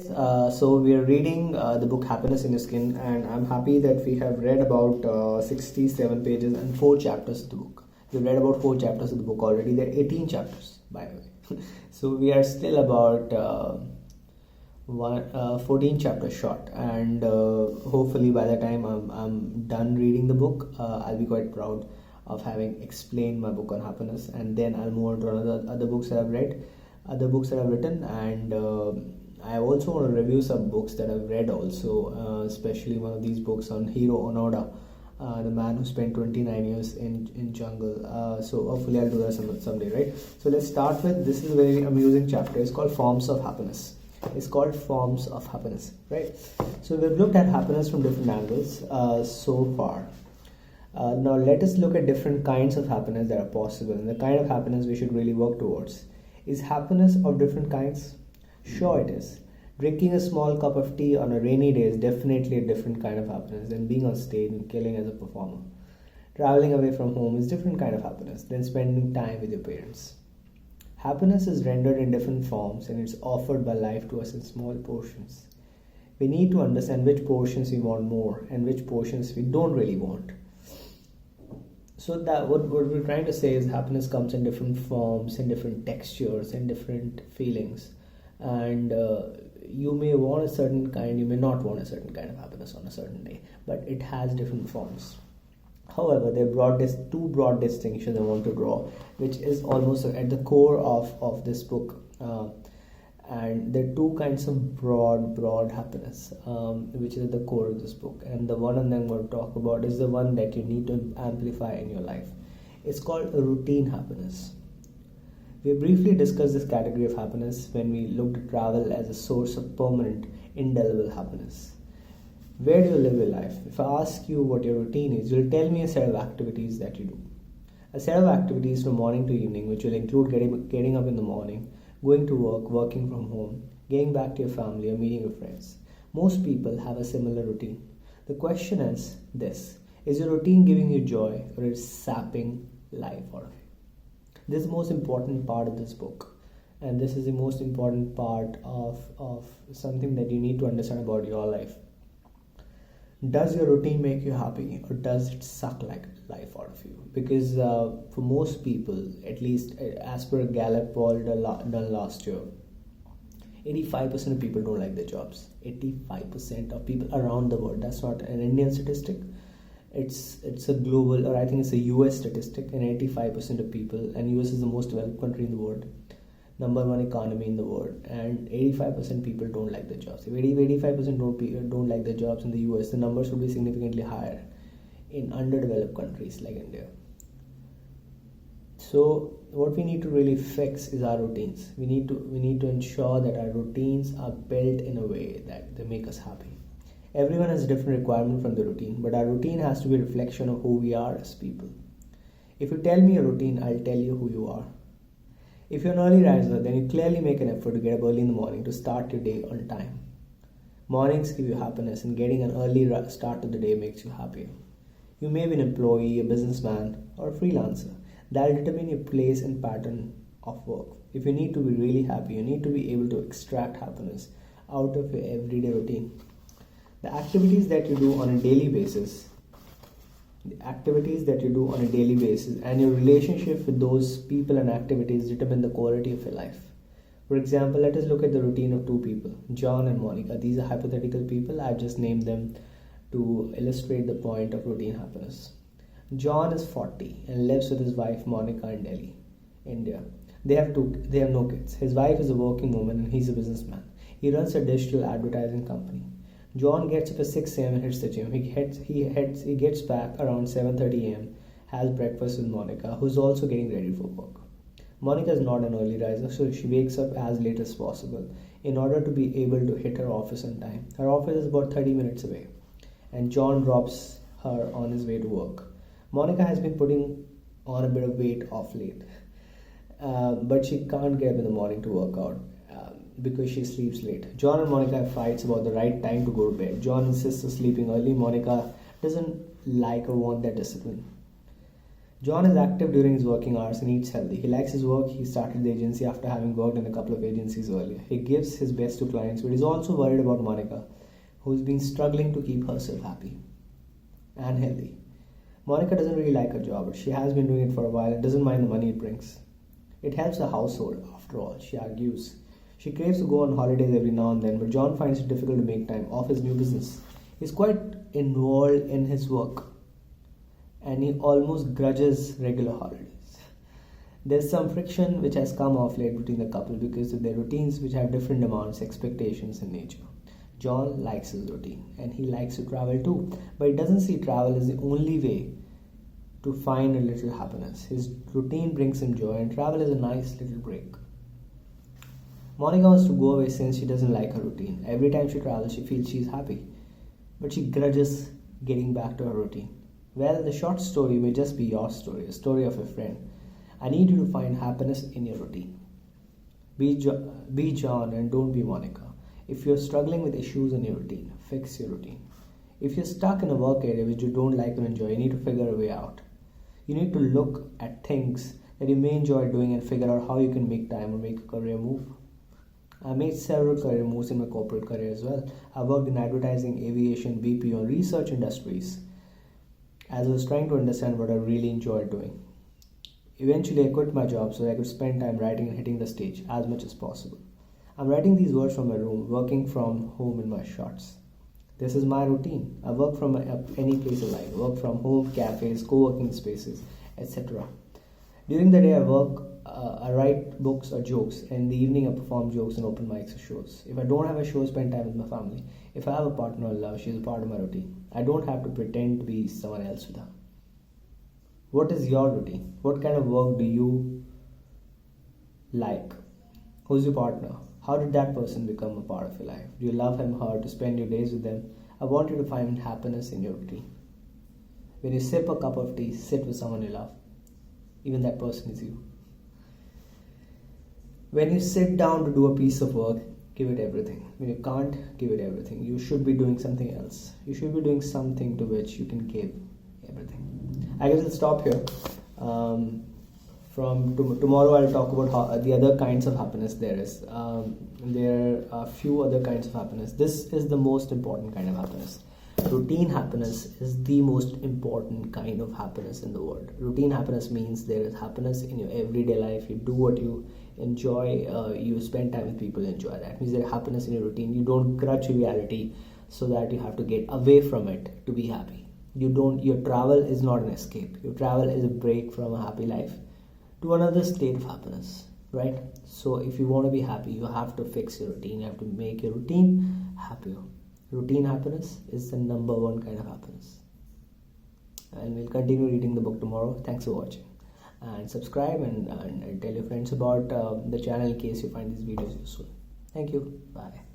So we are reading the book Happiness in Your Skin, and I'm happy that we have read about 67 pages and 4 chapters of the book. We've read about 4 chapters of the book already. There are 18 chapters, by the way. So we are still about 14 chapters short, and hopefully by the time I'm done reading the book, I'll be quite proud of having explained my book on happiness, and then I'll move on to other books that I've read, other books that I've written, and I also want to review some books that I've read also, especially one of these books on Hiro Onoda, the man who spent 29 years in jungle. So hopefully I'll do that someday, right? So let's start with, this is a very amusing chapter. It's called Forms of Happiness. It's called Forms of Happiness, right? So we've looked at happiness from different angles so far. Now let us look at different kinds of happiness that are possible and the kind of happiness we should really work towards. Is happiness of different kinds? Sure it is. Drinking a small cup of tea on a rainy day is definitely a different kind of happiness than being on stage and killing as a performer. Traveling away from home is a different kind of happiness than spending time with your parents. Happiness is rendered in different forms and it's offered by life to us in small portions. We need to understand which portions we want more and which portions we don't really want. So that what we're trying to say is happiness comes in different forms, in different textures, in different feelings. And you may want a certain kind, you may not want a certain kind of happiness on a certain day, but it has different forms. However, there are two broad distinctions I want to draw, which is almost at the core of this book. And there are two kinds of broad happiness, which is at the core of this book. And the one I'm going to talk about is the one that you need to amplify in your life. It's called a routine happiness. We briefly discussed this category of happiness when we looked at travel as a source of permanent, indelible happiness. Where do you live your life? If I ask you what your routine is, you'll tell me a set of activities that you do. A set of activities from morning to evening, which will include getting up in the morning, going to work, working from home, getting back to your family, or meeting your friends. Most people have a similar routine. The question is this: is your routine giving you joy, or is it sapping life out of you? This is the most important part of this book, and this is the most important part of something that you need to understand about your life. Does your routine make you happy, or does it suck like life out of you? Because for most people, at least as per a Gallup poll done last year, 85% of people don't like their jobs. 85% of people around the world. That's not an Indian statistic. It's a global, or I think it's a US statistic, and 85% of people, and US is the most developed country in the world, number one economy in the world, and 85% people don't like their jobs. If 85% don't like their jobs in the US, the numbers would be significantly higher in underdeveloped countries like India. So what we need to really fix is our routines. We need to ensure that our routines are built in a way that they make us happy. Everyone has a different requirement from the routine, but our routine has to be a reflection of who we are as people. If you tell me a routine, I'll tell you who you are. If you're an early riser, then you clearly make an effort to get up early in the morning to start your day on time. Mornings give you happiness, and getting an early start to the day makes you happier. You may be an employee, a businessman, or a freelancer. That'll determine your place and pattern of work. If you need to be really happy, you need to be able to extract happiness out of your everyday routine. The activities that you do on a daily basis, and your relationship with those people and activities determine the quality of your life. For example, let us look at the routine of two people, John and Monica. These are hypothetical people. I've just named them to illustrate the point of routine happiness. John is 40 and lives with his wife Monica in Delhi, India. They have no kids. His wife is a working woman and he's a businessman. He runs a digital advertising company. John gets up at 6 a.m. and hits the gym. He gets back around 7:30 a.m., has breakfast with Monica, who's also getting ready for work. Monica is not an early riser, so she wakes up as late as possible in order to be able to hit her office on time. Her office is about 30 minutes away, and John drops her on his way to work. Monica has been putting on a bit of weight off late, but she can't get up in the morning to work out because she sleeps late. John and Monica have fights about the right time to go to bed. John insists on sleeping early. Monica doesn't like or want that discipline. John is active during his working hours and eats healthy. He likes his work. He started the agency after having worked in a couple of agencies earlier. He gives his best to clients, but he's also worried about Monica, who's been struggling to keep herself happy and healthy. Monica doesn't really like her job, but she has been doing it for a while and doesn't mind the money it brings. It helps the household, after all, she argues. She craves to go on holidays every now and then, but John finds it difficult to make time off his new business. He's quite involved in his work, and he almost grudges regular holidays. There's some friction which has come off late between the couple because of their routines which have different demands, expectations, and nature. John likes his routine and he likes to travel too, but he doesn't see travel as the only way to find a little happiness. His routine brings him joy and travel is a nice little break. Monica wants to go away since she doesn't like her routine. Every time she travels, she feels she's happy, but she grudges getting back to her routine. Well, the short story may just be your story, a story of a friend. I need you to find happiness in your routine. Be John and don't be Monica. If you're struggling with issues in your routine, fix your routine. If you're stuck in a work area which you don't like or enjoy, you need to figure a way out. You need to look at things that you may enjoy doing and figure out how you can make time or make a career move. I made several career moves in my corporate career as well. I worked in advertising, aviation, BPO, and research industries as I was trying to understand what I really enjoyed doing. Eventually, I quit my job so that I could spend time writing and hitting the stage as much as possible. I'm writing these words from my room, working from home in my shots. This is my routine. I work from any place I like. I work from home, cafes, co-working spaces, etc. During the day, I write books or jokes, and in the evening, I perform jokes and open mics or shows. If I don't have a show, spend time with my family. If I have a partner I love, she's a part of my routine. I don't have to pretend to be someone else with her. What is your routine? What kind of work do you like? Who's your partner? How did that person become a part of your life? Do you love him, her, to spend your days with them? I want you to find happiness in your routine. When you sip a cup of tea, sit with someone you love. Even that person is you. When you sit down to do a piece of work, give it everything. When you can't, give it everything. You should be doing something else. You should be doing something to which you can give everything. I guess I'll stop here. From tomorrow, I'll talk about how, the other kinds of happiness there is. There are a few other kinds of happiness. This is the most important kind of happiness. Routine happiness is the most important kind of happiness in the world. Routine happiness means there is happiness in your everyday life. You do what you enjoy. You spend time with people you enjoy. That means there is happiness in your routine. You don't grudge reality so that you have to get away from it to be happy. Your travel is not an escape. Your travel is a break from a happy life to another state of happiness, right? So if you want to be happy, you have to fix your routine. You have to make your routine happier. Routine happiness is the number one kind of happiness. And we'll continue reading the book tomorrow. Thanks for watching. And subscribe and tell your friends about the channel in case you find these videos useful. Thank you. Bye.